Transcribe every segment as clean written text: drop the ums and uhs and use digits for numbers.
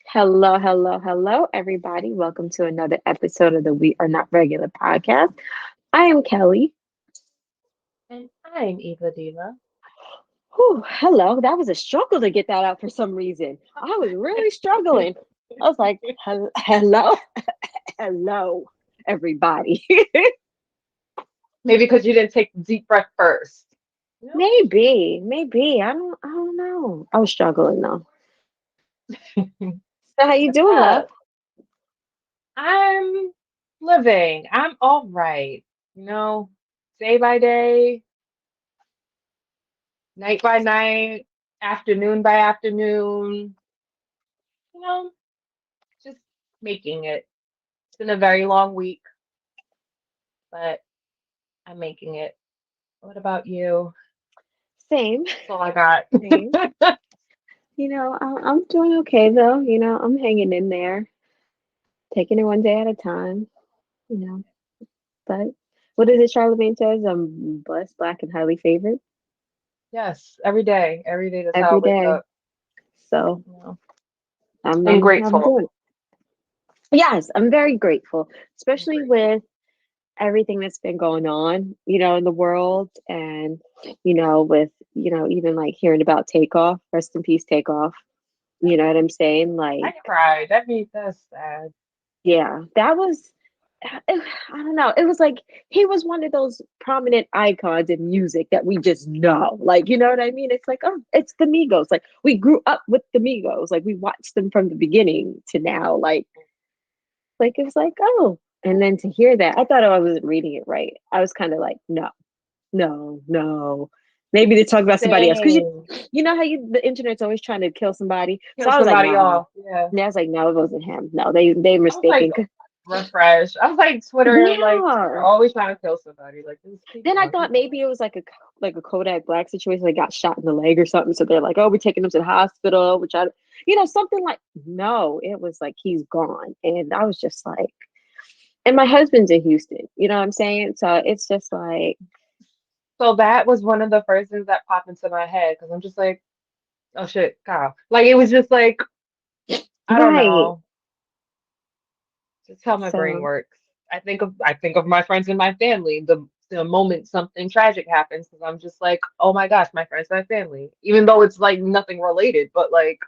Hello, hello, hello, everybody. Welcome to another episode of the We Are Not Regular podcast. I am Kelly. And I'm Eva Diva. Whew, hello. That was a struggle to get that out for some reason. I was really struggling. I was like, hello, hello, everybody. Maybe because you didn't take the deep breath first. You know? maybe. I don't know. I was struggling though. So how you What's doing, love? up? I'm living. I'm all right. You know, day by day, night by night, afternoon by afternoon. You know, just making it. It's been a very long week, but I'm making it. What about you? Same, That's all I got. same. I'm doing okay though. I'm hanging in there, taking it one day at a time. You know. But what is it Charlemagne says? I'm blessed, black, and highly favored Yes, every day. Every day, that's how every I wake day. up. So You know, I'm and I'm I'm grateful. doing it. Yes, I'm very grateful, I'm especially grateful. with everything that's been going on, in the world and with, even like hearing about Takeoff, rest in peace, Takeoff. You know what I'm saying? I Like, cried. That's sad. yeah, that was I don't know. It was like he was one of those prominent icons in music that we just know. Like, you know what I mean? It's like, oh, it's the Migos. Like we grew up with the Migos. Like we watched them from the beginning to now. Like it was like, oh. And then to hear that, I thought I wasn't reading it right. I was kind of like, no, no, no. Maybe they talk about somebody else. Because Same. you know how the internet's always trying to kill somebody. So Kill I was like, somebody nah. off. Yeah. And I was like, no, it wasn't him. No, they I was like, mistaken. refresh. I was like, Twitter, like, they're Yeah. always trying to kill somebody. Like, just keep Then I going, thought keep going. maybe it was like a Kodak Black situation. They got shot in the leg or something. So they're like, oh, we're taking him to the hospital, which something like, no, it was like he's gone. And I was just like, and my husband's in Houston, you know what I'm saying? So it's just like, So that was one of the first things that popped into my head because I'm just like, oh shit, Kyle. Like, it was just like, I don't right. know. Just how my brain So works. I think of my friends and my family. The moment something tragic happens, because I'm just like, oh my gosh, my friends, my family. Even though it's like nothing related, but like,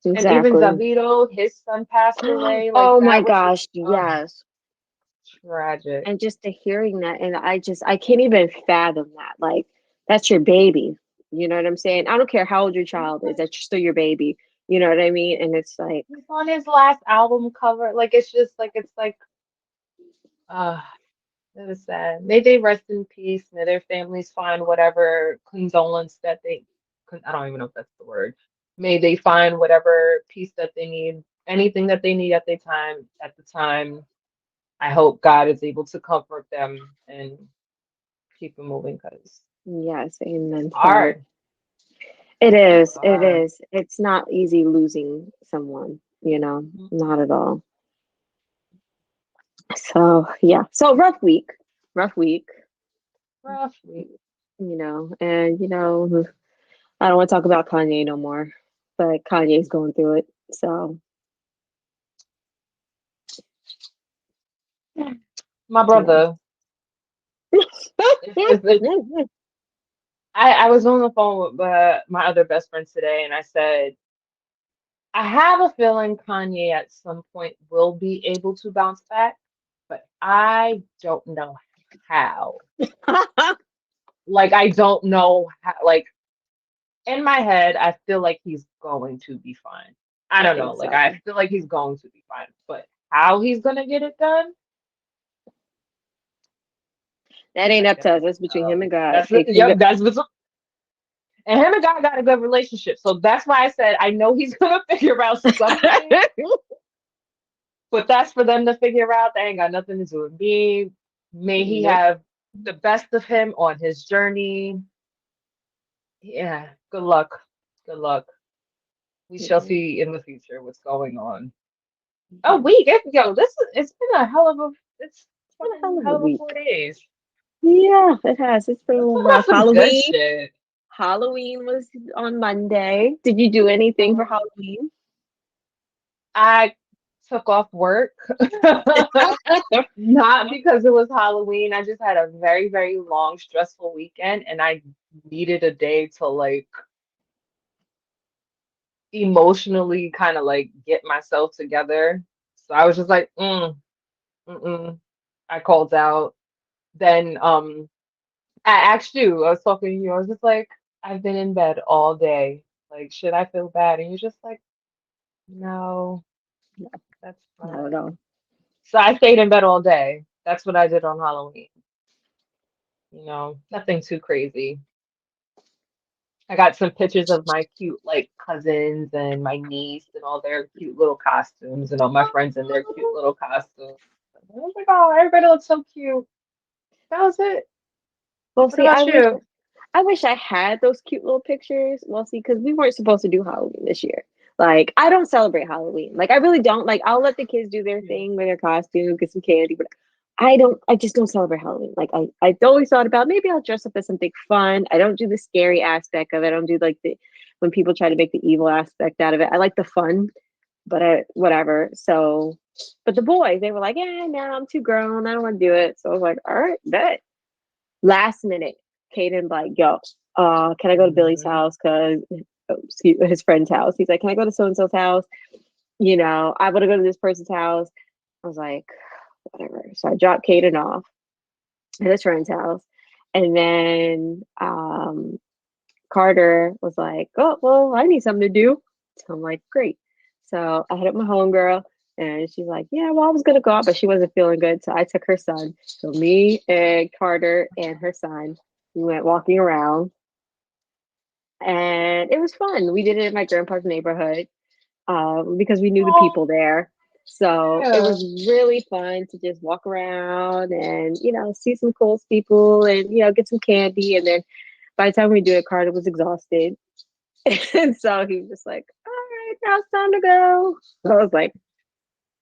and even exactly. Davido, his son passed away. Like Oh my that was just gosh, yes. tragic. And just to hearing that, and I can't even fathom that. Like, that's your baby. You know what I'm saying? I don't care how old your And child is, that's still your baby. You know what I mean? And it's like, he's on his last album cover. Like it's just like it's like uh it was sad. May they rest in peace. May their families find whatever condolence that they I don't even know if that's the word. May they find whatever peace that they need, anything that they need at the time. I hope God is able to comfort them and keep them moving because yes, it's amen. So hard. it It's is. It hard. is. It's not easy losing someone, not at all. So yeah. So rough week. Rough week, Rough week. and I don't want to talk about Kanye no more. But Kanye's going through it. So My yes. brother. It's I was on the phone with my other best friends today, and I said, I have a feeling Kanye at some point will be able to bounce back, but I don't know how. Like, I don't know how. Like, in my head, I feel like he's going to be fine. I I don't think know. Like, so. I feel like he's going to be fine, but how he's gonna get it done, That ain't I up to us. don't That's between him know. and God. That's yep. That's what's and him and God got a good relationship, so that's why I said I know he's gonna figure out something. But that's for them to figure out. That ain't got nothing to do with me. May he Nope. have the best of him on his journey. Yeah, good luck. Good luck. We shall Yeah. see in the future what's going on. A Yeah. week, yo, it's been a hell of a it's It's been a one hell of a hell of a week. 4 days. Yeah, it has. It's been a Let's little talk about rough. some good Halloween. shit. Halloween was on Monday. Did you do anything for Um, Halloween? I took off work, not because it was Halloween. I just had a very, very long, stressful weekend, and I needed a day to like emotionally kind of like get myself together. So I was just like, mm-mm. I called out. Then I asked you, I was talking to you, I was just like, I've been in bed all day. Like, should I feel bad? And you're just like, no, that's Not at all. fine. So I stayed in bed all day. That's what I did on Halloween. Nothing too crazy. I got some pictures of my cute like cousins and my niece and all their cute little costumes and all my friends in their cute little costumes. I was like, oh, everybody looks so cute. That was it. Well, What see, about you? I wish I had those cute little pictures. Well, see, because we weren't supposed to do Halloween this year. Like, I don't celebrate Halloween. Like, I really don't. Like, I'll let the kids do their Mm. thing with their costume, get some candy, but I just don't celebrate Halloween. Like, I always thought about maybe I'll dress up as something fun. I don't do the scary aspect of it. I don't do like when people try to make the evil aspect out of it. I like the fun, but whatever. So, but the boys, they were like, yeah, no, I'm too grown. I don't want to do it. So I was like, all right, bet. Last minute, Caden like, yo, can I go to Billy's Mhm. house? Cause his friend's house. He's like, can I go to so and so's house? I want to go to this person's house. I was like, whatever. So I dropped Caden off at his friend's house, and then Carter was like, oh well, I need something to do. So I'm like, great. So I hit up my homegirl. And she's like, yeah, well, I was gonna go out, but she wasn't feeling good. So I took her son. So me and Carter and her son, we went walking around and it was fun. We did it in my grandpa's neighborhood because we knew the Oh, people there. So it yeah. was really fun to just walk around and, see some cool people and, get some candy. And then by the time we do it, Carter was exhausted. And so he was just like, all right, now it's time to go. So I was like,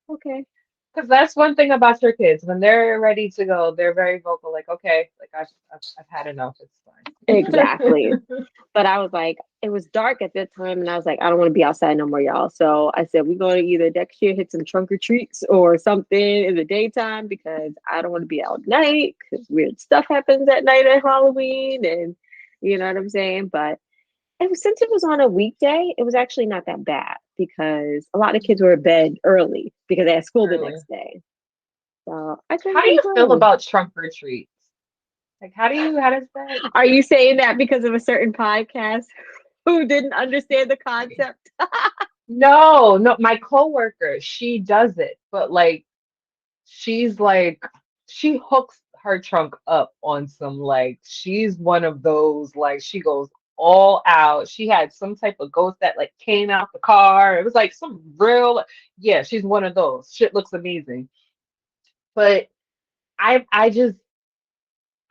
okay. Because that's one thing about your kids. When they're ready to go, they're very vocal, like, okay, like I've had enough. It's Exactly. fine. But I was like, it was dark at that time, and I was like, I don't want to be outside no more, y'all. So I said, we're going to either next year hit some trunk or treats or something in the daytime because I don't want to be out at night because weird stuff happens at night at Halloween, and you know what I'm saying. But since it was on a weekday, it was actually not that bad because a lot of kids were in bed early because they had school the Really. next day. So I How couldn't do you feel complain. about trunk or treats? Like, how does that? Are you saying that because of a certain podcast who didn't understand the concept? No, no, my coworker, she does it, but like she's like she hooks her trunk up on some like she's one of those like she goes all out. She had some type of ghost that like came out the car. It was like some real yeah, she's one of those. Shit looks amazing. But I just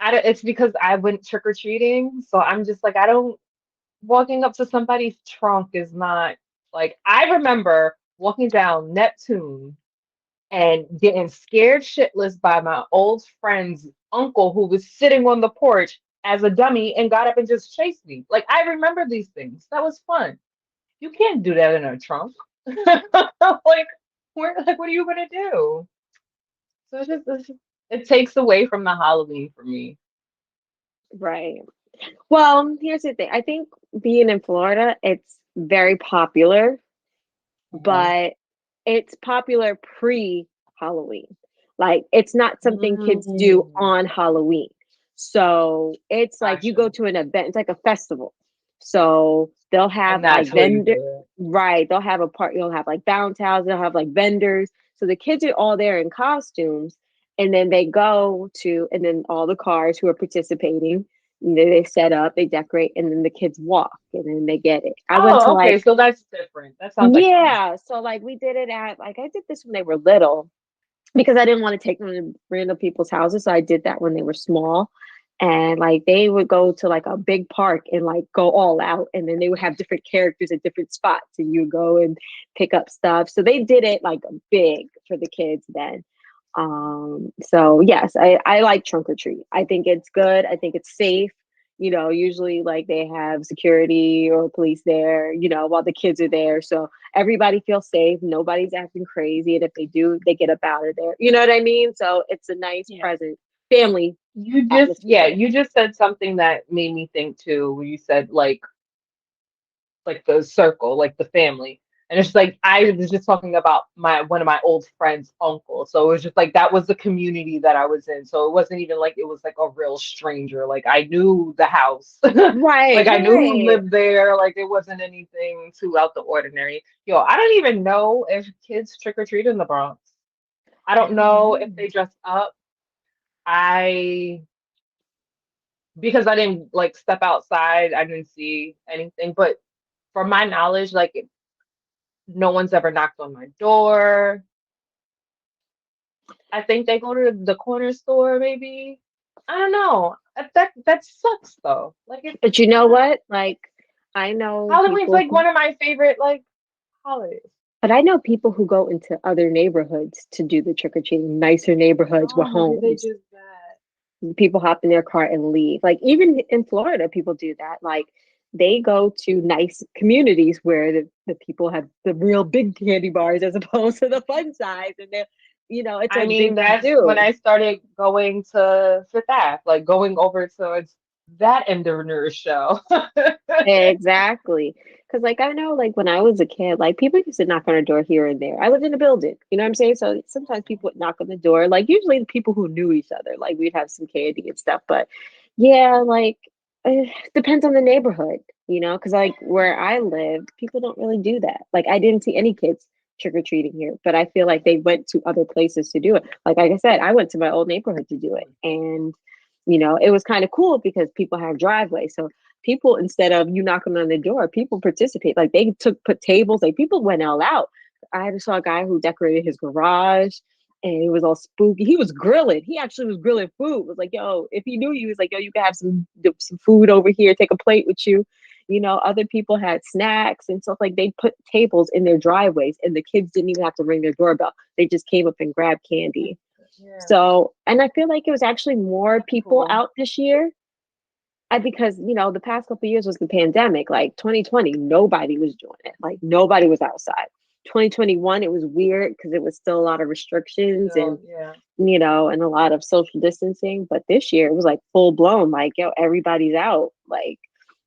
I don't it's because I went trick-or-treating, so I'm just like I don't walking up to somebody's trunk is not like I remember walking down Neptune and getting scared shitless by my old friend's uncle who was sitting on the porch as a dummy and got up and just chased me. Like I remember these things. That was fun. You can't do that in a trunk. Like what are you gonna do? So it takes away from the Halloween for me. Right. Well, here's the thing. I think being in Florida, it's very popular, Mhm. but it's popular pre-Halloween. Like it's not something kids do Mm, on Halloween. So it's like you go gotcha. to an event, it's like a festival. So they'll have And that's like where you vendor, do it. right? They'll have a part, you'll have like bounce houses, they'll have like vendors. So the kids are all there in costumes, and then they go to, and then all the cars who are participating, and they set up, they decorate, and then the kids walk, and then they get it. I went to Oh, okay. like So that's different. That sounds like fun. yeah, so like we did it at like I did this when they were little because I didn't want to take them to random people's houses, so I did that when they were small. And like they would go to like a big park and like go all out, and then they would have different characters at different spots, and you go and pick up stuff. So they did it like big for the kids then. So yes, I like trunk or treat. I think it's good. I think it's safe. Usually like they have security or police there, while the kids are there. So everybody feels safe. Nobody's acting crazy. And if they do, they get up out of there. You know what I mean? So it's a nice Yeah. present family atmosphere. You just said something that made me think too, when you said like the circle, like the family. And it's like I was just talking about my one of my old friends' uncle. So it was just like that was the community that I was in. So it wasn't even like it was like a real stranger. Like I knew the house. Right, Like I knew who right. lived there. Like it wasn't anything too out the ordinary. Yo, I don't even know if kids trick or treat in the Bronx. I I don't don't know if know. they dress up. I because I didn't like step outside, I didn't see anything. But from my knowledge, like no one's ever knocked on my door. I think they go to the corner store, maybe. I don't know. That sucks though. Like it's But you know what? Like, I know Halloween's people like who, one of my favorite like holidays. but I know people who go into other neighborhoods to do the trick or treating, nicer neighborhoods with Oh, maybe they homes. do that. People hop in their car and leave. Like even in Florida, people do that. Like they go to nice communities where the people have the real big candy bars as opposed to the fun size, and they're, it's I a mean, big to that's when do. I started going to Fifth Ave, like going over towards that end of Nerd show. Exactly. Because, like, I know, like, when I was a kid, like, people used to knock on a door here and there. I lived in a building, you know what I'm saying? So sometimes people would knock on the door, like, usually the people who knew each other, like, we'd have some candy and stuff. But yeah, like, depends on the neighborhood, because, like, where I lived, people don't really do that. Like, I didn't see any kids trick or treating here, but I feel like they went to other places to do it. Like I said, I went to my old neighborhood to do it. And, it was kind of cool because people have driveways. So people, instead of you knocking on the door, people participate. Like they put tables, like people went all out. I just saw a guy who decorated his garage and it was all spooky. He was grilling. He actually was grilling food. It was like, yo, if he knew you, he was like, yo, you can have some food over here, take a plate with you. Other people had snacks and stuff. Like they put tables in their driveways and the kids didn't even have to ring their doorbell. They just came up and grabbed candy. Yeah, So, and I feel like it was actually more that's people cool. out this year because the past couple of years was the pandemic. Like 2020, nobody was doing it. Like nobody was outside. 2021, it was weird because it was still a lot of restrictions and So yeah. and a lot of social distancing. But this year it was like full blown. Like yo, everybody's out. Like,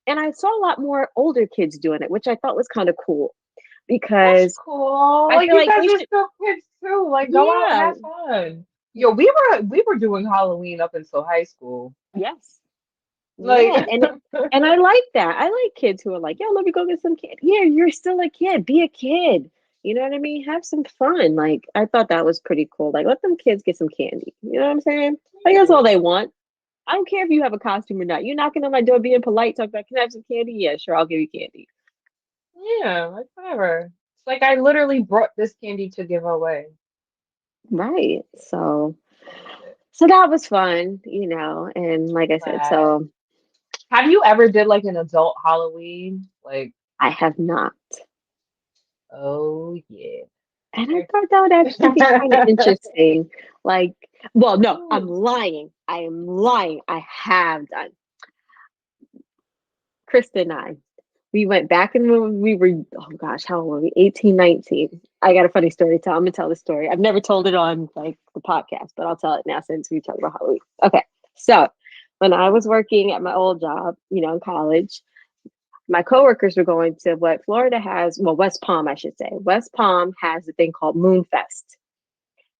and I saw a lot more older kids doing it, which I thought was kind of cool That's because cool. I Like feel you like guys they are should. still kids too. Like go out and Yeah. have fun. Yo, we were doing Halloween up until high school. Yes. Like Yeah, and I like that. I like kids who are like, "Yo, let me go get some candy." Yeah, you're still a kid. Be a kid. You know what I mean? Have some fun. Like I thought that was pretty cool. Like let them kids get some candy. You know what I'm saying? Like that's all they want. I don't care if you have a costume or not. You knocking on my door being polite, talking about, "Can I have some candy?" Yeah, sure, I'll give you candy. yeah, like whatever. It's like I literally brought this candy to give away. Right. So That's it. so that was fun, and like I said, Glad. so Have you ever did like an adult Halloween? Like, I have not. oh yeah. And I Okay. thought that would actually be kind of interesting. Like, well, no, I'm Ooh, lying. I am lying. I have done. Krista and I, we went back and when we were, oh gosh, how old were we? 18, 19. I got a funny story to tell. I'm going to tell the story. I've never told it on like the podcast, but I'll tell it now since we talked about Halloween. Okay. So when I was working at my old job, in college, my coworkers were going to what Florida has, well, West Palm, I should say. West Palm has a thing called Moonfest,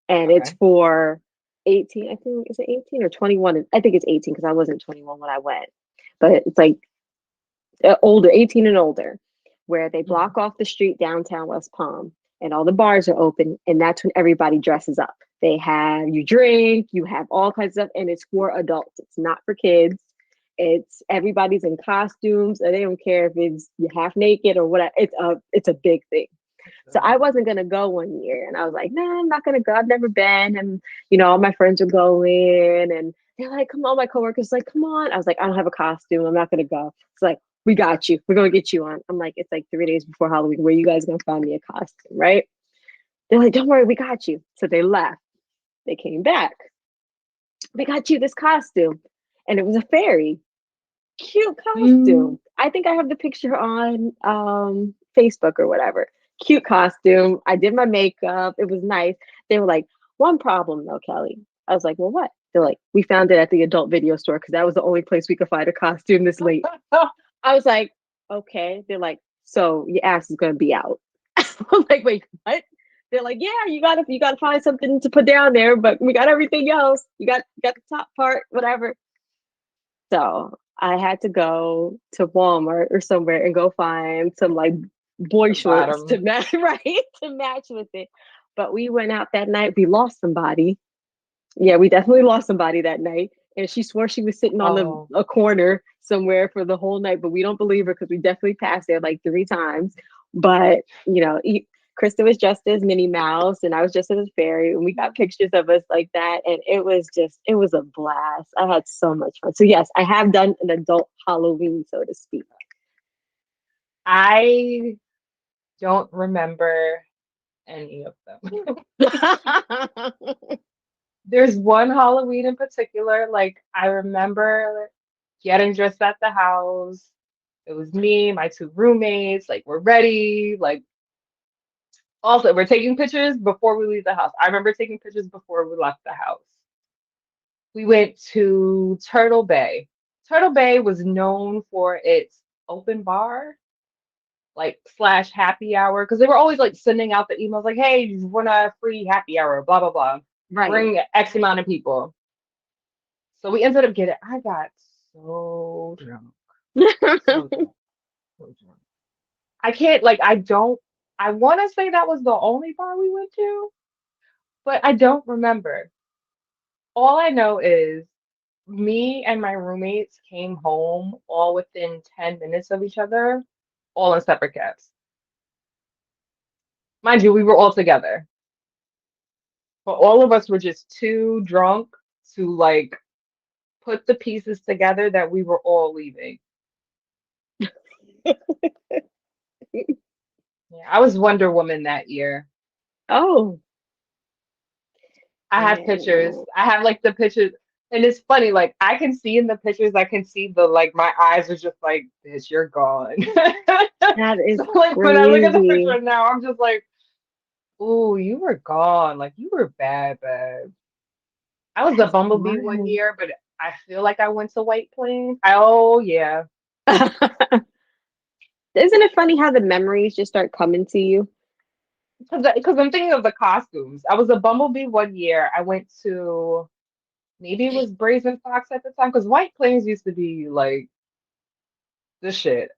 and it's okay. for 18. I think is it 18 or 21? I think it's 18 because I wasn't 21 when I went, but it's like older, 18 and older, where they Mhm. block off the street downtown West Palm, and all the bars are open, and that's when everybody dresses up. They have you drink, you have all kinds of stuff, and it's for adults. It's not for kids. It's everybody's in costumes, and they don't care if it's half naked or what. It's a big thing. So I wasn't gonna go one year, and I was like, "No, I'm not gonna go. I've never been." And all my friends are going, and they're like, "Come on!" My coworkers like, "Come on!" I was like, "I don't have a costume. I'm not gonna go." It's like, "We got you. We're gonna get you on." I'm like, "It's like 3 days before Halloween. Where you guys gonna find me a costume, right?" They're like, "Don't worry, we got you." So they left. They came back. We got you this costume, and it was a fairy. Cute Mm. costume. I think I have the picture on Facebook or whatever. Cute costume. I did my makeup. It was nice. They were like, one problem though, Kelly. I was like, well, what? They're like, we found it at the adult video store because that was the only place we could find a costume this late. I was like, okay. They're like, so your ass is gonna be out. I'm like, wait, what? They're like, yeah, you gotta find something to put down there, but we got everything else. You got the top part, whatever. So I had to go to Walmart or somewhere and go find some like boy The shorts to bottom. match, right? To match with it. But we went out that night. We lost somebody. Yeah, we definitely lost somebody that night. And she swore she was sitting on the Oh, a corner somewhere for the whole night, but we don't believe her because we definitely passed there like 3 times. But Krista was dressed as Minnie Mouse, and I was just as a fairy, and we got pictures of us like that, and it was a blast. I had so much fun. So yes, I have done an adult Halloween, so to speak. I don't remember any of them. There's one Halloween in particular, like I remember getting dressed at the house. It was me, my two roommates, like we're ready. Like also we're taking pictures before we leave the house. I remember taking pictures before we left the house. We went to Turtle Bay. Turtle Bay was known for its open bar, like slash happy hour, because they were always like sending out the emails like, hey, you want a free happy hour, blah blah blah. Right. Bring X amount of people. So we ended up getting, I got so drunk. So drunk. So drunk. I can't, like, I don't, I want to say that was the only bar we went to, but I don't remember. All I know is me and my roommates came home all within 10 minutes of each other, all in separate cabs. Mind you, we were all together, but all of us were just too drunk to like put the pieces together that we were all leaving. Yeah, I was Wonder Woman that year. Oh, I have pictures. man. I have like the pictures, and it's funny. Like I can see in the pictures, I can see the like my eyes are just like, "Bitch, you're gone." That is So like when I look at the crazy. picture now, I'm just like, "Ooh, you were gone. Like you were bad, bad." I was a That's bumblebee one wild. year, but I feel like I went to White Plains. Oh yeah, Isn't it funny how the memories just start coming to you? because I'm thinking of the costumes. I was a bumblebee one year. I went to maybe it was Brazen Fox at the time because White Plains used to be like the shit.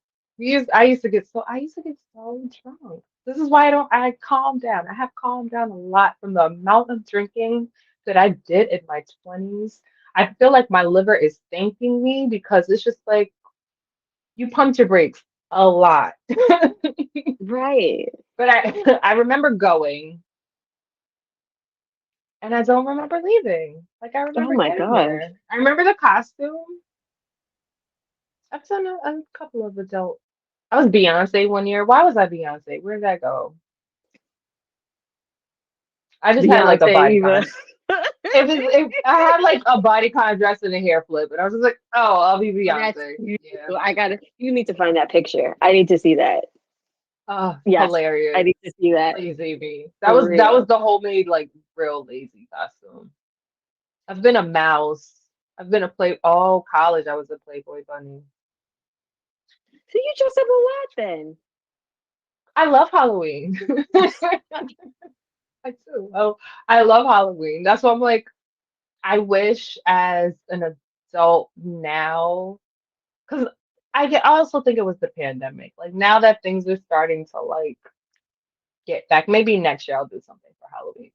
I used to get so drunk. This is why I calm down. I have calmed down a lot from the amount of drinking that I did in my 20s. I feel like my liver is thanking me because it's just like you pump your brakes a lot. Right. But I remember going and I don't remember leaving. Like I Oh remember my getting gosh. there. I remember the costume. I've done a couple of adult. I was Beyonce one year. Why was I Beyonce? Where did that go? I just had like a Beyonce Eva. bodycon. If I had like a bodycon dress and a hair flip, and I was just like, oh, I'll be Oh, that's Beyonce. you. Yeah. You need to find that picture. I need to see that. Oh, Yes, I hilarious. need to see that Lazy me. for That was real. the homemade like real lazy costume. I've been a mouse. I've been a play all college. I was a Playboy bunny. So you dress up a lot then. I love Halloween. I do. Oh, I love Halloween. That's why I'm like, I wish as an adult now, because I also think it was the pandemic. Like now that things are starting to like get back, maybe next year I'll do something for Halloween.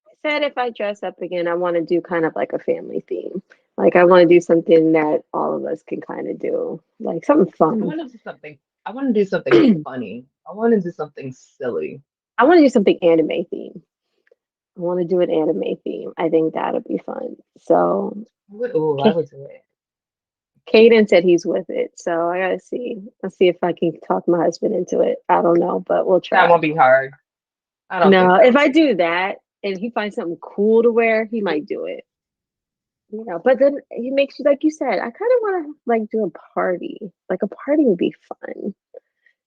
I said if I dress up again, I want to do kind of like a family theme. Like I want to do something that all of us can kind of do, like something I fun. want to do something. I want to do something funny. I want to do something silly. I want to do something anime theme. I want to do an anime theme. I think that'll be fun. So, I would do it. Caden said he's with it, so I gotta see. Let's see if I can talk my husband into it. I don't know, but we'll That try. won't be hard. I don't think No, that if would I be hard. do that and he finds something cool to wear, he might do it. But then it makes you, like you said, I kind of want to like do a party. Like a party would be fun.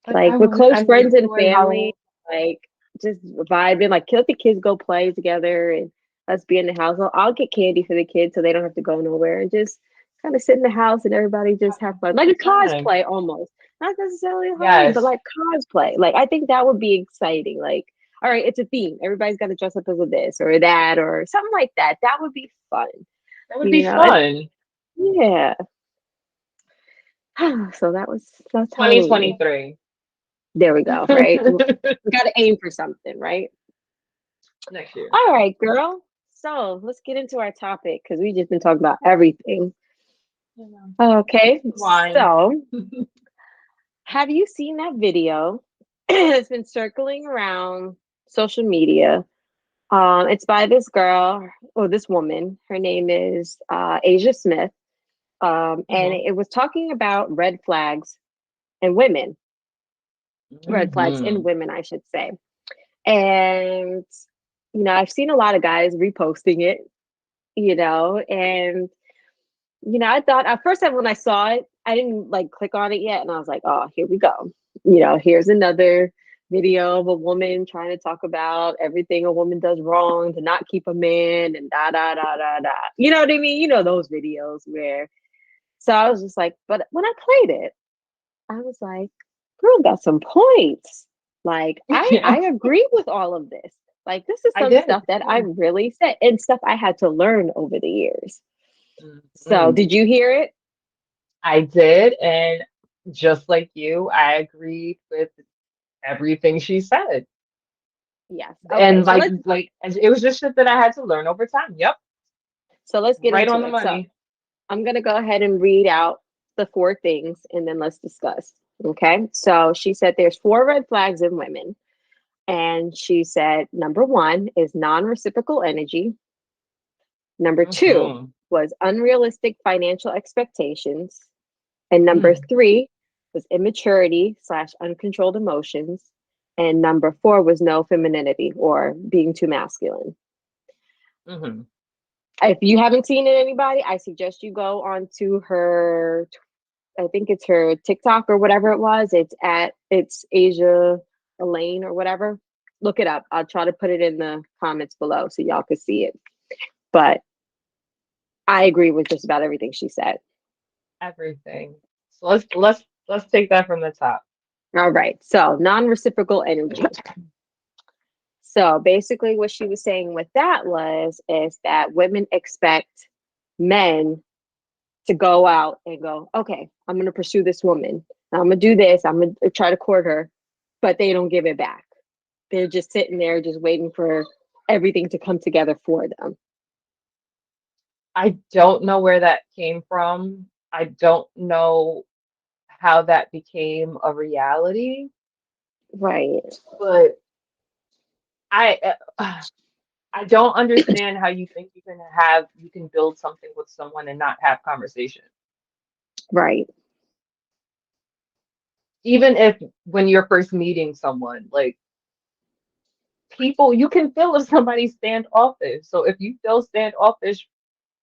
Like Like with close I miss friends and doing family, Halloween. like just vibing, like let the kids go play together and us be in the house. I'll get candy for the kids so they don't have to go nowhere and just kind of sit in the house and everybody just Have have a fun. Like good a time. cosplay almost. Not necessarily Halloween, but Yes, like cosplay. Like I think that would be exciting. Like, all right, it's a theme. Everybody's got to dress up as a this or that or something like that. That would be fun. that would You be know, and fun. yeah. So that's Halloween. 2023. There we go, right? We got to aim for something, right? Next year. All right, girl. So let's get into our topic because we just been talking about everything. You know, Okay, wine. so have you seen that video? It's been circling around social media. It's by this girl or this woman. Her name is Asia Smith. And Hmm. it was talking about red flags and women, red flags in Hmm. women, I should say. And I've seen a lot of guys reposting it, and I thought at first when I saw it, I didn't like click on it yet, and I was like, oh, here we go. Here's another video of a woman trying to talk about everything a woman does wrong to not keep a man and da da da da da. You know what I mean? Those videos where. So I was just like, but when I played it, I was like, girl got some points. Like I Yeah, agree with all of this. Like this is I some did. stuff that I Yeah. really said and stuff I had to learn over the years. So Mhm. did you hear it? I did, and just like you, I agreed with everything she said. Yes. Okay. And it was just shit that I had to learn over time. Yep, So let's get right into on the it. So money. I'm gonna go ahead and read out the four things and then let's discuss. Okay. So she said there's four red flags in women. And she said number one is non-reciprocal energy. Number two Hmm. was unrealistic financial expectations. And number Mm. three was immaturity slash uncontrolled emotions. And number four was no femininity or being too masculine. Hmm. If you haven't seen it, anybody, I suggest you go on to her, I think it's her TikTok or whatever it was. It's Asia Elaine or whatever. Look it up. I'll try to put it in the comments below so y'all can see it. But I agree with just about everything she said. Everything. So let's take that from the top. All right. So non-reciprocal energy. So basically what she was saying with that is that women expect men to go out and go, okay, I'm going to pursue this woman. I'm going to do this. I'm going to try to court her, but they don't give it back. They're just sitting there just waiting for everything to come together for them. I don't know where that came from. I don't know how that became a reality, Right. but I I don't understand how you think you can build something with someone and not have conversation. Right. Even if when you're first meeting someone, like people, you can feel if somebody's standoffish. So if you feel standoffish,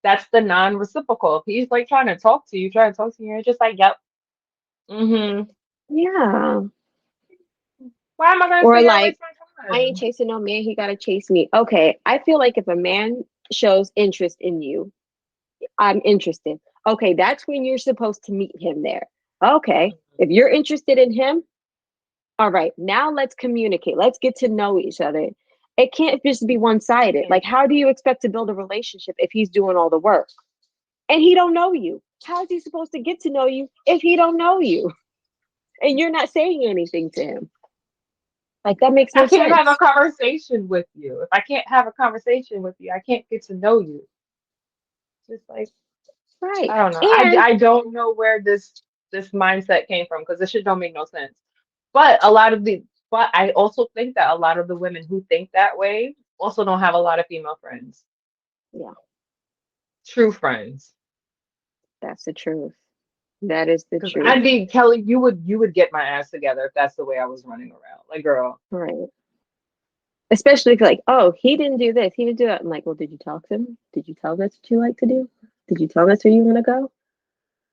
that's the non-reciprocal. If he's like trying to talk to you, you're just like, yep, mm-hmm. Yeah. Why am I gonna sit Or here and like, waste my I ain't time? chasing no man, he gotta chase me. Okay. I feel like if a man shows interest in you, I'm interested. Okay, that's when you're supposed to meet him there. Okay. If you're interested in him, all right, now let's communicate. Let's get to know each other. It can't just be one-sided. And Like, how do you expect to build a relationship if he's doing all the work and he don't know you? How is he supposed to get to know you if he don't know you and you're not saying anything to him? Like that makes I no can't have a sense. conversation with you. If I can't have a conversation with you, I can't get to know you. Just like Right. I don't know. And I don't know where this mindset came from because this shit don't make no sense. But but I also think that a lot of the women who think that way also don't have a lot of female friends, yeah, true friends. that's the truth. That is the Because truth. I'd be Kelly, you would get my ass together if that's the way I was running around. Like, girl, Right. Especially if you're like, oh, he didn't do this, he didn't do that. I'm like, well, did you talk to him? Did you tell him that's what you like to do? Did you tell us where you want to go?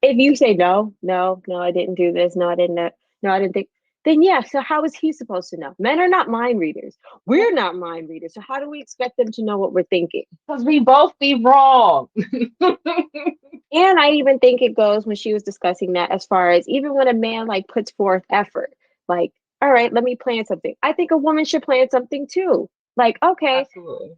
If you say no, no, no, I didn't do this, no, I didn't, no, I didn't think, then yeah, so how is he supposed to know? Men are not mind readers. We're not mind readers. So how do we expect them to know what we're thinking? Because we both be wrong. And I even think it goes when she was discussing that as far as even when a man like puts forth effort, like, all right, let me plan something. I think a woman should plan something too. Like, okay, Absolutely.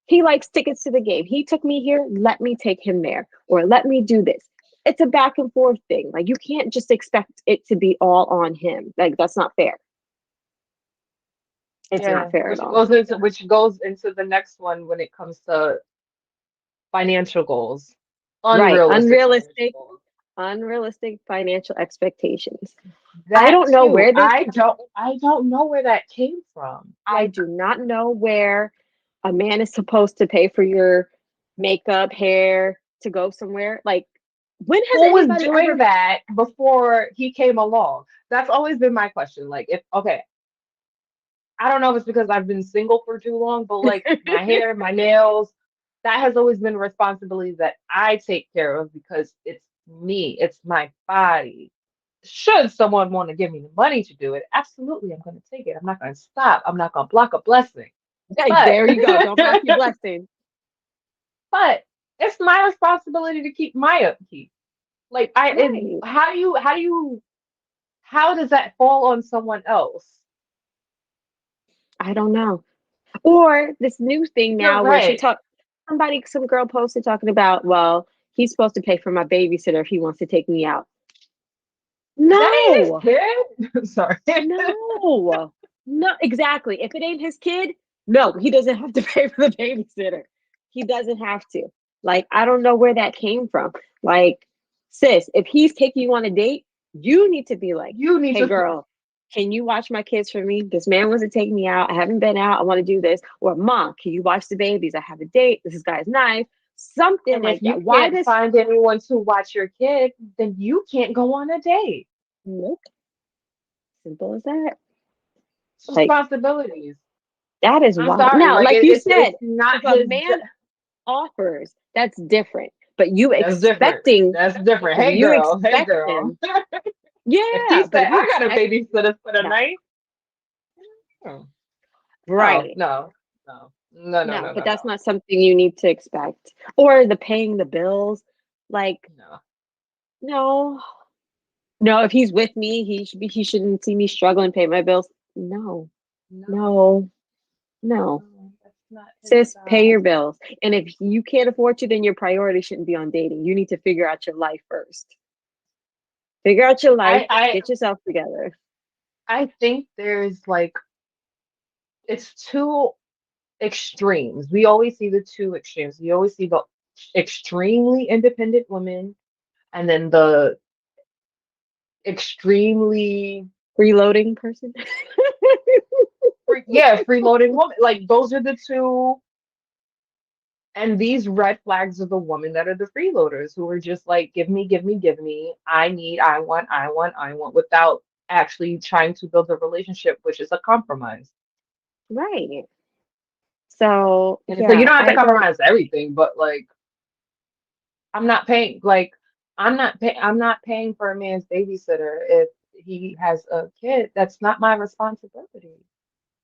he likes tickets to the game. He took me here, let me take him there, or let me do this. It's a back and forth thing. Like, you can't just expect it to be all on him. Like, that's not fair. It's Yeah, not fair at all. which goes into the next one when it comes to financial goals. Right. Unrealistic financial goals. Unrealistic financial expectations. I That don't know too. where this I don't know where that came from. I Like, do not know where a man is supposed to pay for your makeup, hair to go somewhere. Like, when has who was anybody doing ever that before he came along? That's always been my question. Like, if okay, I don't know if it's because I've been single for too long, but like my hair, my nails, that has always been a responsibility that I take care of because it's me, it's my body. Should someone want to give me the money to do it, absolutely, I'm going to take it. I'm not going to stop. I'm not going to block a blessing. Hey, But, there you go. Don't block your blessing. but it's my responsibility to keep my upkeep. Like Right. how does that fall on someone else? I don't know. Or this new thing You're now where right. some girl posted talking about, well, he's supposed to pay for my babysitter if he wants to take me out. That ain't No, his kid. Sorry. no, no, exactly. If it ain't his kid, no, he doesn't have to pay for the babysitter. He doesn't have to. Like, I don't know where that came from. Like, sis, if he's taking you on a date, you need to be like, You need hey, to. girl, can you watch my kids for me? This man wants to take me out. I haven't been out. I want to do this. Or, mom, can you watch the babies? I have a date. This guy's nice. Something And if like you that. Why can't this? find anyone to watch your kid, then you can't go on a date. Nope. Simple as that. It's Like, responsibilities. that is I'm wild. sorry. Now, Like like you it's said, not if a his. man offers, that's different. But you That's different. expecting, That's different. if Hey you girl. Hey expect girl. him, If he yeah. But said if you I got a expect, babysitter for the no, night, oh, no, right, no, no, no, no, no. no, But no, that's no, not something you need to expect. Or the paying the bills, like no, no, no. If he's with me, he shouldn't see me struggling pay my bills. No, no, no, no. no. That's not his Sis, pay job. your bills. And if you can't afford to, then your priority shouldn't be on dating. You need to figure out your life first. Figure out your life, I I get yourself together. I think there's like it's two extremes. We always see the two extremes. We always see the extremely independent women and then the extremely Reloading person. freeloading woman. Like those are the two. And these red flags are the women that are the freeloaders who are just like, give me, give me, give me. I need, I want, I want, I want, without actually trying to build a relationship, which is a compromise. Right. So And it's like you yeah, don't have to I don't compromise everything, but like I'm not paying like I'm not paying for a man's babysitter if he has a kid. That's not my responsibility.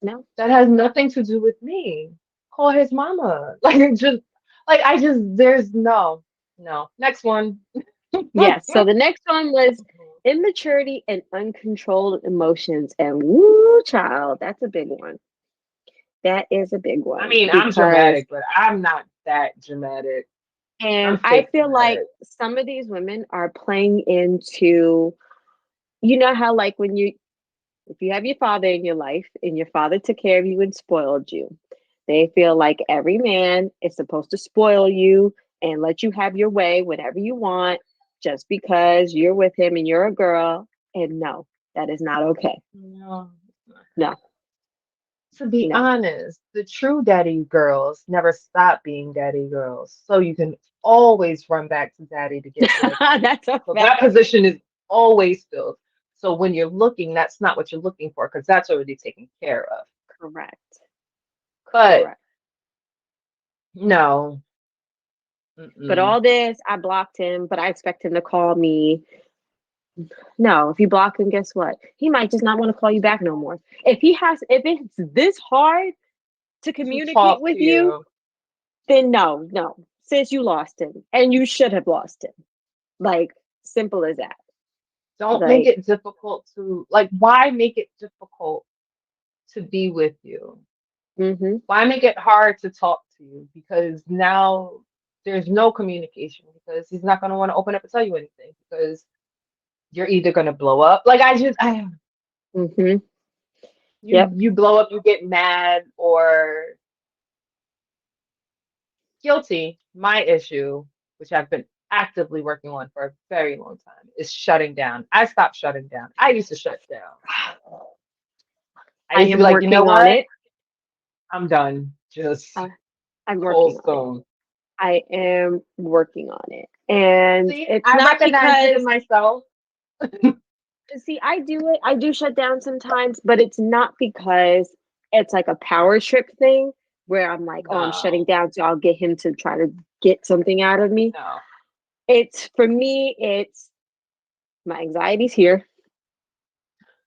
know. That has nothing to do with me. Call his mama. Like it just like I just there's no. Next one. Yes. So the next one was immaturity and uncontrolled emotions. And woo, child, that's a big one. That is a big I one mean, I'm because, dramatic, but I'm not that dramatic. I'm and I fake feel like dramatic. some of these women are playing into, you know, how like when you, if you have your father in your life and your father took care of you and spoiled you, they feel like every man is supposed to spoil you and let you have your way whenever you want just because you're with him and you're a girl. And no, that is not okay. No. No, To be no. honest, the true daddy girls never stop being daddy girls. So you can always run back to daddy to get what you need. That's a So that fact. position is always filled. So when you're looking, that's not what you're looking for because that's already taken care of. Correct. But Correct. no, But Mm-mm. all this, I blocked him, but I expect him to call me. No, if you block him, guess what? He might just not want to call you back no more. If it's this hard to To communicate talk to with you, you. then no, no. Sis, you lost him. And you should have lost him. Like, simple as that. Don't make Like, it difficult to like why make it difficult to be with you? mm-hmm, Why make it hard to talk to you? Because now there's no communication because he's not gonna want to open up and tell you anything because you're either gonna blow up. Like I mm-hmm. you Yep. you blow up, you get mad or guilty. My issue, which I've been actively working on for a very long time, is shutting down. I stopped shutting down. I used to shut down. I I used to be am like, you know working on what? it. I'm done. Just I, I'm cold working on it. stone. I am working on it. And See, it's I not recognize it in because, myself. see, I do it. I do shut down sometimes, but it's not because it's like a power trip thing where I'm like, oh, I'm shutting No, down, so I'll get him to try to get something out of me. no. It's for me, it's my anxiety's here.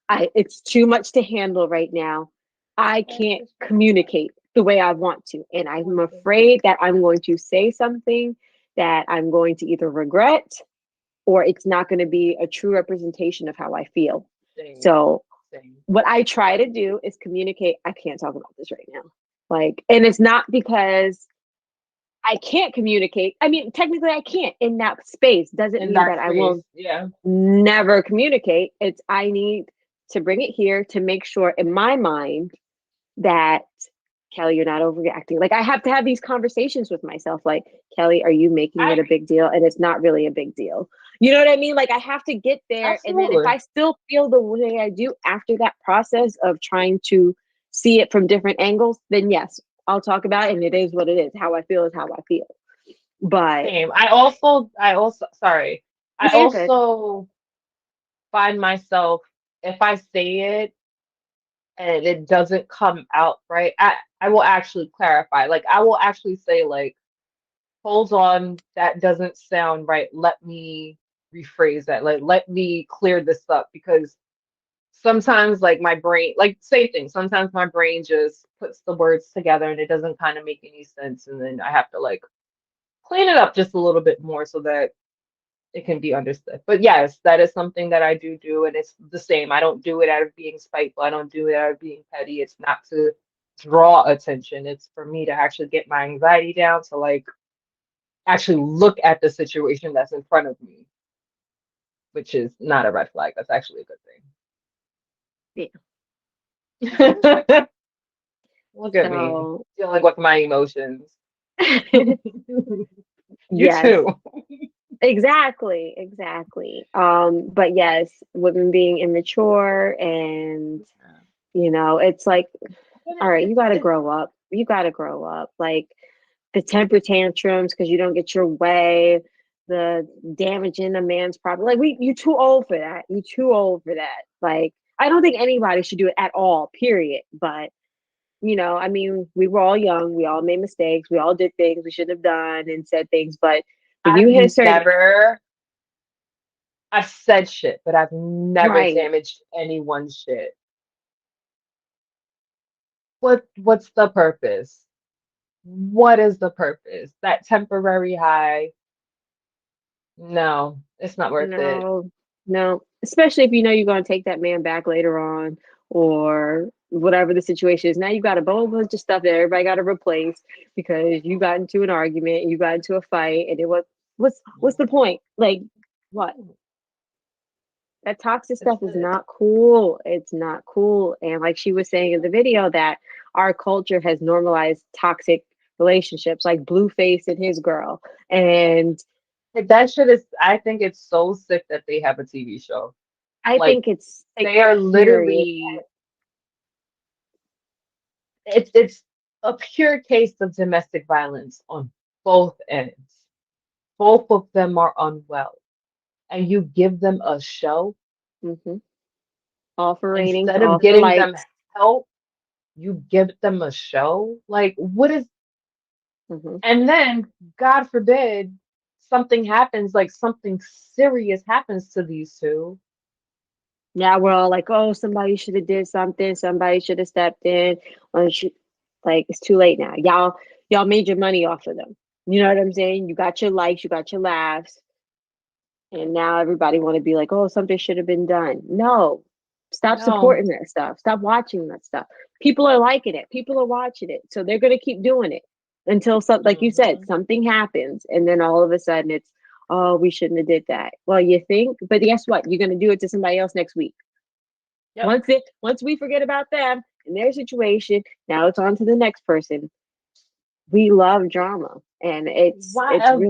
It's too much to handle right now. I can't communicate the way I want to. And I'm afraid that I'm going to say something that I'm going to either regret or it's not going to be a true representation of how I feel. Same, So, same. what I try to do is communicate. I can't talk about this right now. Like, and it's not because I can't communicate. I mean, technically, I can't in that space. Doesn't In mean that that I space, will yeah. never communicate. It's I need to bring it here to make sure in my mind that Kelly, you're not overreacting. Like I have to have these conversations with myself. Like, Kelly, are you making I it a big deal? And it's not really a big deal. You know what I mean? Like I have to get there. And then if absolutely. I still feel the way I do after that process of trying to see it from different angles, then yes, I'll talk about it. And it is what it is. How I feel is how I feel. But Same. I also, sorry. I yeah, you're good. also find myself, if I say it and it doesn't come out right, I will actually clarify. Like, I will actually say, like, hold on, that doesn't sound right. Let me rephrase that. Like, let me clear this up because sometimes, like, my brain, like, same thing. Sometimes my brain just puts the words together and it doesn't kind of make any sense. And then I have to, like, clean it up just a little bit more so that it can be understood. But yes, that is something that I do, and it's the same. I don't do it out of being spiteful. I don't do it out of being petty. It's not to draw attention. It's for me to actually get my anxiety down to like actually look at the situation that's in front of me, which is not a red flag. That's actually a good Yeah. thing. Look at me So dealing with my emotions. You yes. too. Exactly, exactly. But yes, women being immature and it's like, But all right, you gotta it's grow up. You gotta grow up. Like the temper tantrums because you don't get your way, the damaging a man's property. Like you too old for that. You too old for that. Like I don't think anybody should do it at all, period. But I mean, we were all young, we all made mistakes, we all did things we shouldn't have done and said things, but when you I've hit a certain never I've said shit, but I've never right. damaged anyone's shit. What's the purpose? What is the purpose? That temporary high? No, it's not worth it. No, no. Especially if you know you're going to take that man back later on or whatever the situation is. Now you got a whole bunch of stuff that everybody got to replace because you got into an argument, you got into a fight, and it was what's the point? Like what? That toxic It's stuff is not cool. It's not cool. And like she was saying in the video that our culture has normalized toxic relationships like Blueface and his girl. And that shit is I think it's so sick that they have a TV show. I Like think it's like they are period. literally it's a pure case of domestic violence on both ends. Both of them are unwell. And you give them a show Mm-hmm. All for ratings, instead all of for getting them likes. help, you give them a show. Like, what is Hmm. And then, God forbid, something happens, like something serious happens to these two. Now we're all like, oh, somebody should have did something. Somebody should have stepped in. Or like it's too late now. Y'all made your money off of them. You know what I'm saying? You got your likes, you got your laughs, and now everybody want to be like, oh, something should have been done. No, stop No. supporting that stuff. Stop watching that stuff. People are liking it. People are watching it, so they're gonna keep doing it until something, like you said, Hmm. something happens, and then all of a sudden it's, oh, we shouldn't have did that. Well, you think, but guess what? You're gonna do it to somebody else next week. Yep. Once we forget about them and their situation, now it's on to the next person. We love drama, and Why? it's real.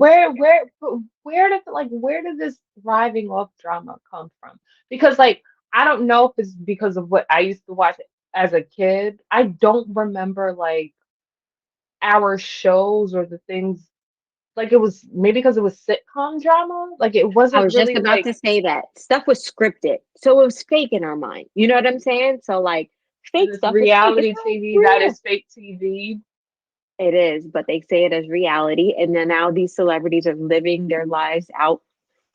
Where did this thriving off drama come from? Because like I don't know if it's because of what I used to watch as a kid. I don't remember like our shows or the things like it was maybe because it was sitcom drama. Like it I wasn't was just really about like to say that stuff was scripted, so it was fake in our mind. You know what I'm saying? So like fake this stuff is fake. It's reality not TV that real. is fake TV. It is, but they say it as reality, and then now these celebrities are living their lives out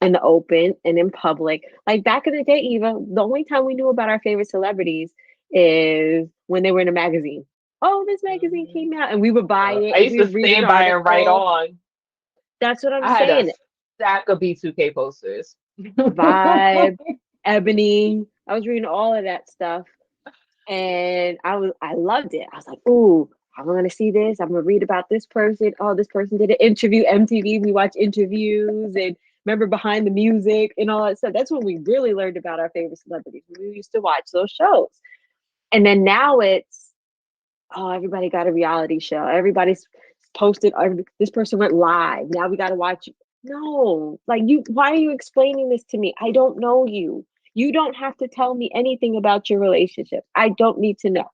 in the open and in public. Like back in the day, Eva, the only time we knew about our favorite celebrities is when they were in a magazine. Oh, this magazine Hmm. came out, and we would buy it I and used we to would read an stand by and write article. on. That's what I'm I had a saying. stack of B2K posters. Vibe, Ebony. I was reading all of that stuff, and I loved it. I was like, ooh, I'm gonna see this. I'm gonna read about this person. Oh, this person did an interview. MTV. We watch interviews and remember behind the music and all that stuff. That's when we really learned about our favorite celebrities. We used to watch those shows, and then now it's, oh, everybody got a reality show. Everybody's posted. This person went live. Now we got to watch. No, like you. Why are you explaining this to me? I don't know you. You don't have to tell me anything about your relationship. I don't need to know.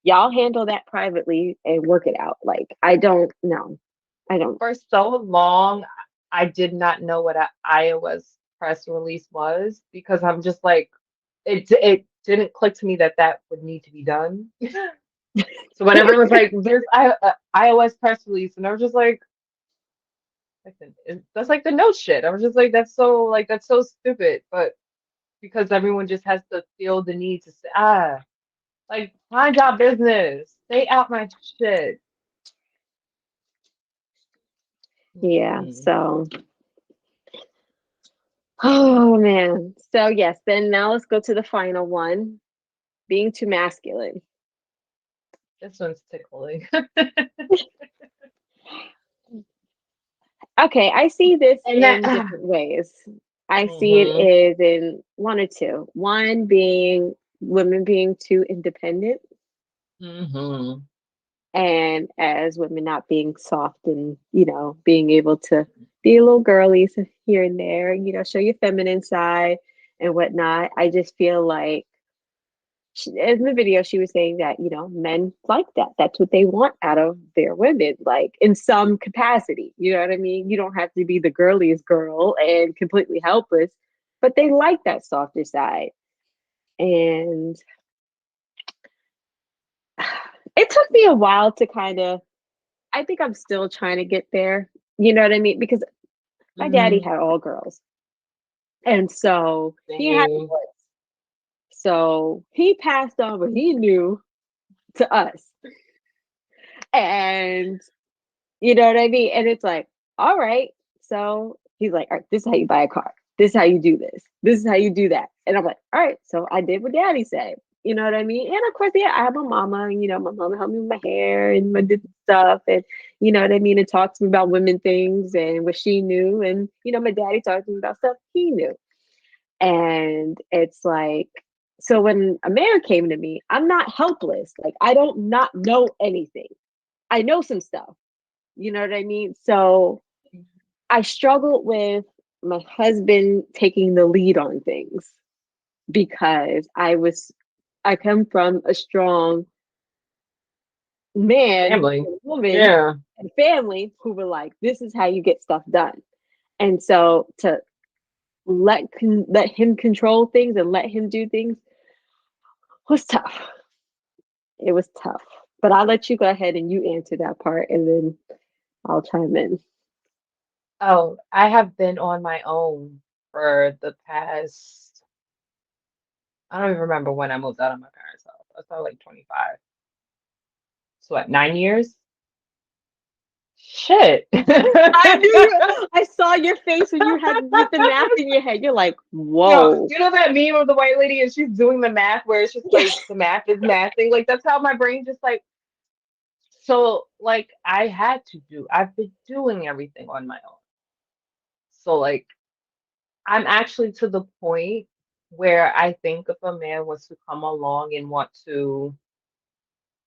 Y'all handle that privately and work it out. Like I don't know. I don't. For so long, I did not know what an iOS press release was because I'm just like, it didn't click to me that that would need to be done. So when everyone was like, "There's iOS press release," and I was just that's like the no shit. I was just like that's so stupid. But because everyone just has to feel the need to say, like mind your business, stay out my shit. Yeah. Mm-mm. So. Oh man. So yes. Then now let's go to the final one. Being too masculine. This one's tickling. Okay, I see this And that, in different ways. I see it hmm is in one or two. One being women being too independent, hmm and as women not being soft and, being able to be a little girly here and there, show your feminine side and whatnot. I just feel like in the video she was saying that men like that. That's what they want out of their women, like in some capacity. You know what I mean? You don't have to be the girliest girl and completely helpless, but they like that softer side. And it took me a while to kind of, I think I'm still trying to get there. You know what I mean? Because my daddy hmm had all girls, and so he had Same. boys. So he passed on what he knew to us. And you know what I mean? And it's like, all right. So he's like, all right, this is how you buy a car. This is how you do this. This is how you do that. And I'm like, all right. So I did what daddy said. You know what I mean? And of course, yeah, I have a mama, and my mama helped me with my hair and my different stuff. And you know what I mean? And talked to me about women things and what she knew. And, my daddy talked to me about stuff he knew. And it's like, so when a man came to me, I'm not helpless. Like, I don't not know anything. I know some stuff. You know what I mean? So I struggled with my husband taking the lead on things because I come from a strong man Family. and woman Yeah. and family who were like, this is how you get stuff done. And so to let him control things and let him do things was tough. It was tough. But I'll let you go ahead and you answer that part, and then I'll chime in. Oh, I have been on my own for the past, I don't even remember when I moved out of my parents' house. I was probably like 25. So what, 9 years? Shit. I knew you. I saw your face when you had did the math in your head. You're like, Yo, whoa. you know that meme of the white lady and she's doing the math where it's just like the math is mathing? Like that's how my brain just like, so like I've been doing everything on my own. So like I'm actually to the point where I think if a man was to come along and want to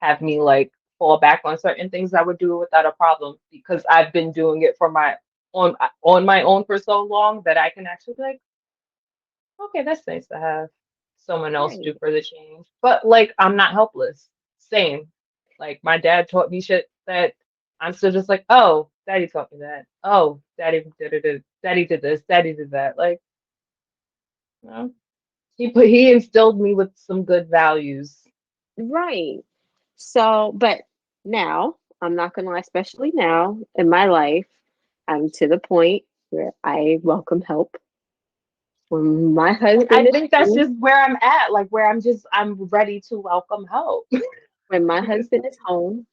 have me like fall back on certain things, I would do it without a problem because I've been doing it for my on my own for so long that I can actually be like, okay, that's nice to have someone else do Right. for the change. But like I'm not helpless. Same. Like my dad taught me shit that I'm still just like, oh, daddy taught me that. Oh, daddy did this, daddy did that. Like, you know, he instilled me with some good values. Right. So, but now, I'm not gonna lie, especially now in my life, I'm to the point where I welcome help. When my I husband is think that's home, just where I'm at, like where I'm ready to welcome help. when my husband is home,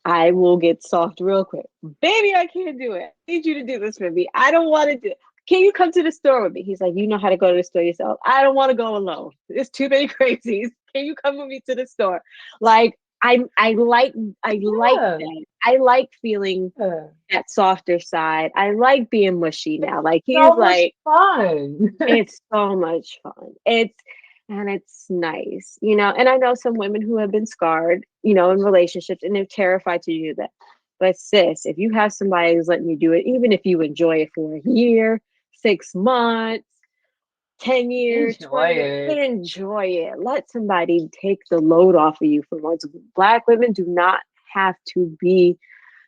I will get soft real quick. Baby, I can't do it. I need you to do this for me. I don't want to do it. Can you come to the store with me? He's like, you know how to go to the store yourself. I don't want to go alone. It's too many crazies. Can you come with me to the store? Like I like Yeah, that. I like feeling yeah. that softer side. I like being mushy It's now. Like he's so much like, fun. it's so much fun. It's nice, And I know some women who have been scarred, in relationships and they're terrified to do that. But sis, if you have somebody who's letting you do it, even if you enjoy it for a year, 6 months, 10 years, Enjoy 20 years, it. enjoy it. Let somebody take the load off of you for once. Black women do not have to be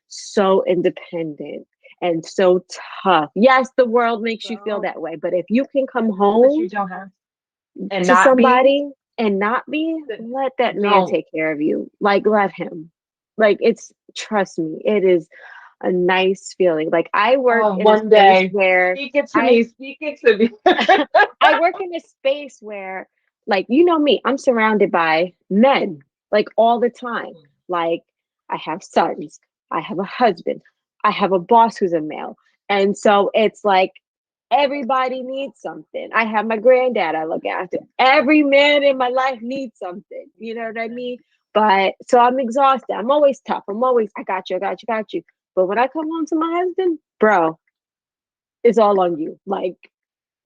so independent and so tough. Yes, the world makes you feel So, that way, but if you can come but you home don't have and to not be, somebody and not be, then let that man don't. take care of you. Like, let him. Like, trust me, it is a nice feeling. Like, I work Oh, in a one space day. where Speak it to I, me. Speak it to me. I work in a space where, like, me, I'm surrounded by men, like, all the time. Like, I have sons, I have a husband, I have a boss who's a male. And so it's like everybody needs something. I have my granddad I look after. Every man in my life needs something. You know what I mean? But so I'm exhausted. I'm always tough. I'm always, I got you, I got you, got you. But when I come home to my husband, bro, it's all on you. Like,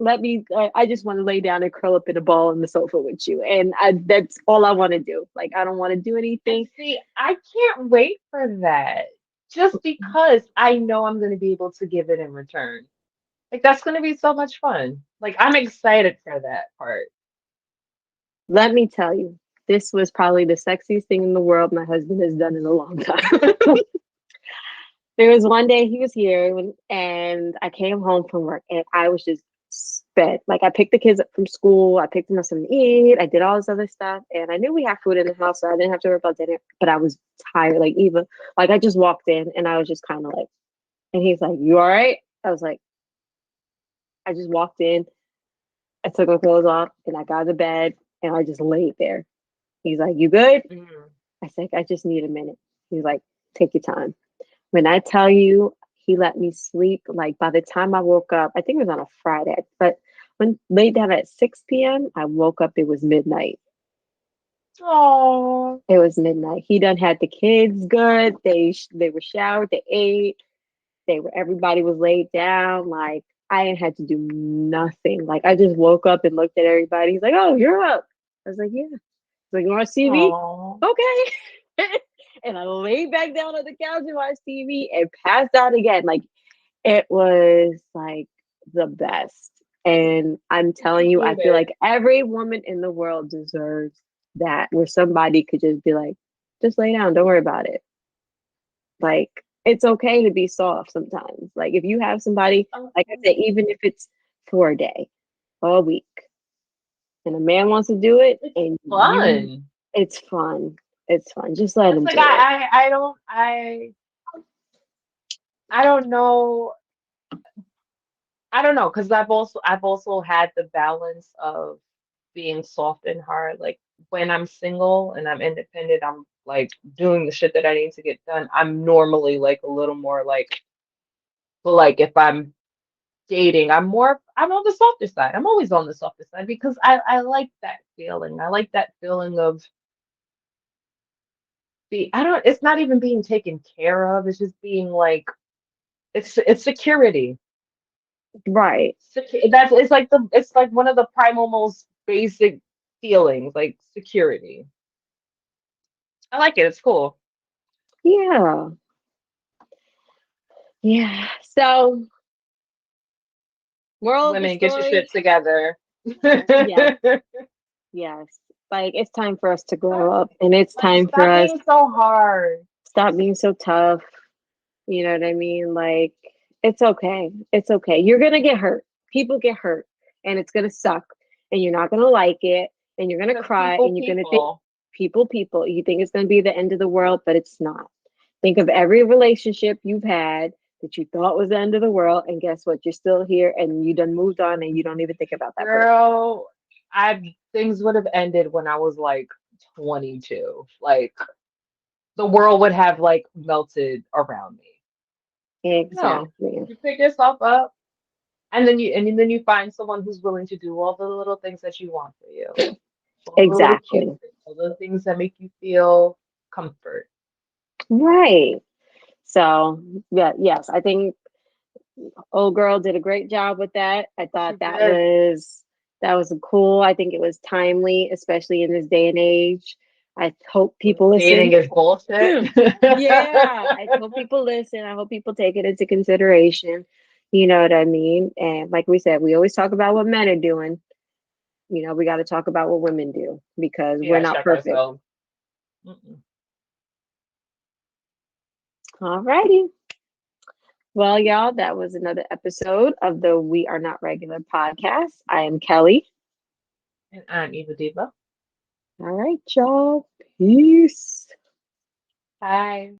I just want to lay down and curl up in a ball on the sofa with you. And that's all I want to do. Like, I don't want to do And anything. see, I can't wait for that. Just because I know I'm going to be able to give it in return. Like that's going to be so much fun. Like I'm excited for that part. Let me tell you, this was probably the sexiest thing in the world my husband has done in a long time. There was one day he was here and I came home from work and I was just spent. Like I picked the kids up from school, I picked them up something to eat, I did all this other stuff, and I knew we had food in the house, so I didn't have to worry about dinner. But I was tired, like even like I just walked in and I was just kind of like, and he's like, "You all right?" I was like, I just walked in, I took my clothes off, and I got out of the bed and I just laid there. He's like, "You good?" Mm. I said, "I just need a minute." He's like, "Take your time." When I tell you he let me sleep, like by the time I woke up, I think it was on a Friday, but when laid down at 6 p.m., I woke up, it was midnight. Oh, It was midnight. He done had the kids good. They were showered, they ate, everybody was laid down. Like I didn't have to do nothing. Like I just woke up and looked at everybody. He's like, "Oh, you're up." I was like, "Yeah." He's like, "You want to see me?" oh, Okay. And I laid back down on the couch and watched TV and passed out again. Like it was like the best. And I'm I telling you, I need feel it. like every woman in the world deserves that, where somebody could just be like, just lay down, don't worry about it. Like it's okay to be soft sometimes. Like if you have somebody, like I said, even if it's for a day or a week, and a man wants to do it, It's and you, fun. it's fun. It's fun. Just let It's him like do it. I don't I I don't know. I don't know, because I've also had the balance of being soft and hard. Like when I'm single and I'm independent, I'm like doing the shit that I need to get done. I'm normally like a little more like, but like if I'm dating, I'm on the softer side. I'm always on the softer side because I like that feeling. I like that feeling of I don't, it's not even being taken care of. It's just being like, it's security. Right. That's it's like one of the primal most basic feelings, like security. I like it. It's cool. Yeah. Yeah. So, moral of the Women, get your shit story, together. yes, yes. Like it's time for us to grow up and it's Like, time for stop us being so hard. stop being so tough. You know what I mean? Like it's okay. It's okay. You're gonna get hurt. People get hurt and it's gonna suck and you're not gonna like it and you're gonna Because cry people, and you're gonna think people. people. You think it's gonna be the end of the world, but it's not. Think of every relationship you've had that you thought was the end of the world, and guess what? You're still here and you done moved on and you don't even think about that person. Girl, I things would have ended when I was like 22. Like the world would have like melted around me. No, Exactly. you pick yourself up, and then you find someone who's willing to do all the little things that you want for you, all the little cute Exactly. things, all the things that make you feel comfort. Right. So, yeah, yes, I think old girl did a great job with that. I thought She did. that was cool. I think it was timely, especially in this day and age. I hope When people dating listen. is bullshit. Yeah, I hope people listen. I hope people take it into consideration. You know what I mean? And like we said, we always talk about what men are doing. You know, we got to talk about what women do because We we're gotta not check perfect. ourselves. Mm-mm. All righty. Well, y'all, that was another episode of the We Are Not Regular podcast. I am Kelly. And I'm Eva Diva. All right, y'all. Peace. Bye.